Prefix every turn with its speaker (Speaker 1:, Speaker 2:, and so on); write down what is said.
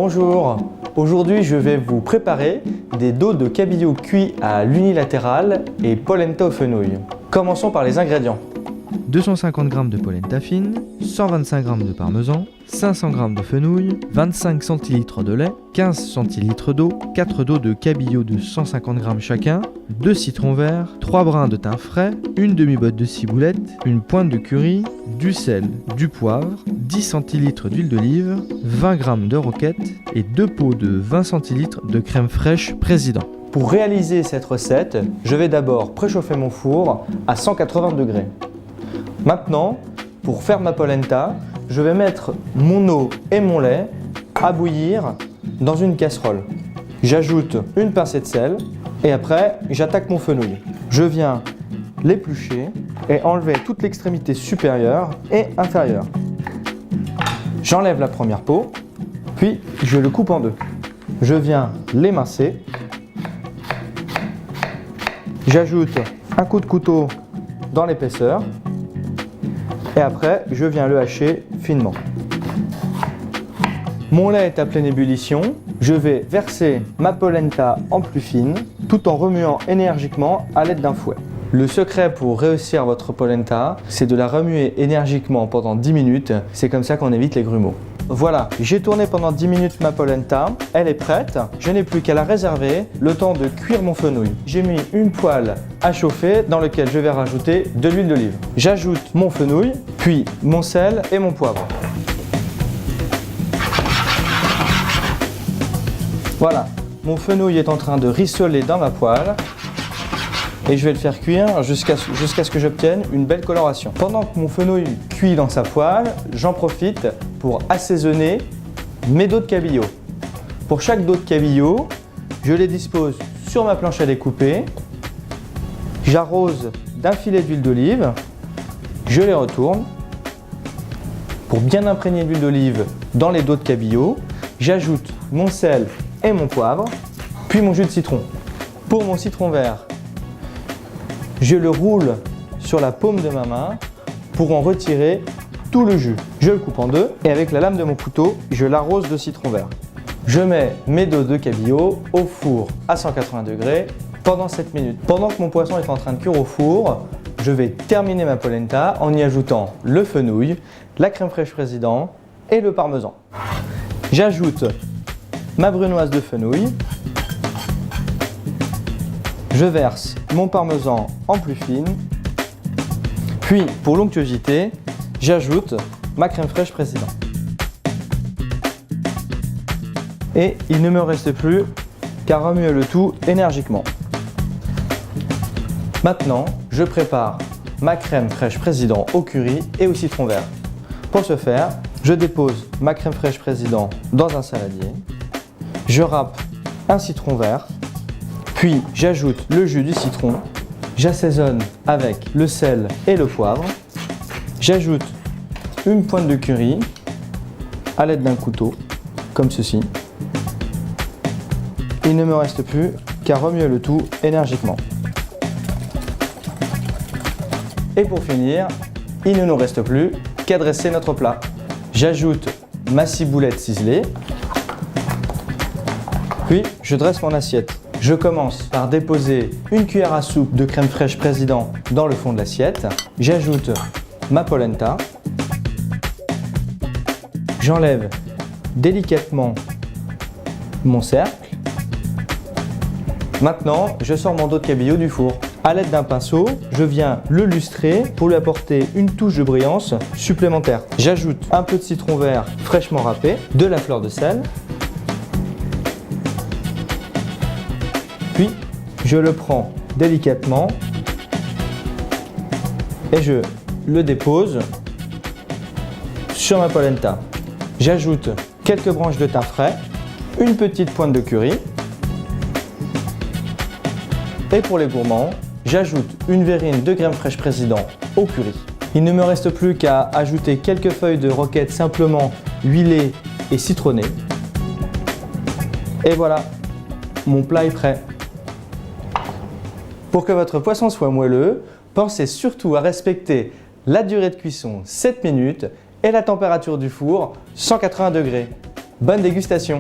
Speaker 1: Bonjour, aujourd'hui je vais vous préparer des dos de cabillaud cuits à l'unilatéral et polenta aux fenouil. Commençons par les ingrédients.
Speaker 2: 250 g de polenta fine, 125 g de parmesan, 500 g de fenouil, 25 cl de lait, 15 cl d'eau, 4 dos de cabillaud de 150 g chacun, 2 citrons verts, 3 brins de thym frais, une demi-botte de ciboulette, une pointe de curry, du sel, du poivre, 10 cl d'huile d'olive, 20 g de roquette et 2 pots de 20 cl de crème fraîche Président.
Speaker 1: Pour réaliser cette recette, je vais d'abord préchauffer mon four à 180 degrés. Maintenant, pour faire ma polenta, je vais mettre mon eau et mon lait à bouillir dans une casserole. J'ajoute une pincée de sel et après, j'attaque mon fenouil. Je viens l'éplucher et enlever toute l'extrémité supérieure et inférieure. J'enlève la première peau, puis je le coupe en deux. Je viens l'émincer. J'ajoute un coup de couteau dans l'épaisseur. Et après, je viens le hacher finement. Mon lait est à pleine ébullition. Je vais verser ma polenta en plus fine, tout en remuant énergiquement à l'aide d'un fouet. Le secret pour réussir votre polenta, c'est de la remuer énergiquement pendant 10 minutes. C'est comme ça qu'on évite les grumeaux. Voilà, j'ai tourné pendant 10 minutes ma polenta, elle est prête. Je n'ai plus qu'à la réserver, le temps de cuire mon fenouil. J'ai mis une poêle à chauffer dans laquelle je vais rajouter de l'huile d'olive. J'ajoute mon fenouil, puis mon sel et mon poivre. Voilà, mon fenouil est en train de rissoler dans ma poêle. Et je vais le faire cuire jusqu'à ce que j'obtienne une belle coloration. Pendant que mon fenouil cuit dans sa poêle, j'en profite pour assaisonner mes dos de cabillaud. Pour chaque dos de cabillaud, je les dispose sur ma planche à découper. J'arrose d'un filet d'huile d'olive. Je les retourne. Pour bien imprégner l'huile d'olive dans les dos de cabillaud, j'ajoute mon sel et mon poivre, puis mon jus de citron. Pour mon citron vert, je le roule sur la paume de ma main pour en retirer tout le jus. Je le coupe en deux et avec la lame de mon couteau, je l'arrose de citron vert. Je mets mes dos de cabillaud au four à 180 degrés pendant 7 minutes. Pendant que mon poisson est en train de cuire au four, je vais terminer ma polenta en y ajoutant le fenouil, la crème fraîche Président et le parmesan. J'ajoute ma brunoise de fenouil. Je verse mon parmesan en plus fine. Puis, pour l'onctuosité, j'ajoute ma crème fraîche Président. Et il ne me reste plus qu'à remuer le tout énergiquement. Maintenant, je prépare ma crème fraîche Président au curry et au citron vert. Pour ce faire, je dépose ma crème fraîche Président dans un saladier. Je râpe un citron vert. Puis j'ajoute le jus du citron, j'assaisonne avec le sel et le poivre, j'ajoute une pointe de curry à l'aide d'un couteau, comme ceci. Il ne me reste plus qu'à remuer le tout énergiquement. Et pour finir, il ne nous reste plus qu'à dresser notre plat. J'ajoute ma ciboulette ciselée, puis je dresse mon assiette. Je commence par déposer une cuillère à soupe de crème fraîche Président dans le fond de l'assiette. J'ajoute ma polenta. J'enlève délicatement mon cercle. Maintenant, je sors mon dos de cabillaud du four. À l'aide d'un pinceau, je viens le lustrer pour lui apporter une touche de brillance supplémentaire. J'ajoute un peu de citron vert fraîchement râpé, de la fleur de sel. Puis, je le prends délicatement et je le dépose sur ma polenta. J'ajoute quelques branches de thym frais, une petite pointe de curry. Et pour les gourmands, j'ajoute une verrine de crème fraîche Président au curry. Il ne me reste plus qu'à ajouter quelques feuilles de roquette simplement huilées et citronnées. Et voilà, mon plat est prêt. Pour que votre poisson soit moelleux, pensez surtout à respecter la durée de cuisson 7 minutes et la température du four 180 degrés. Bonne dégustation!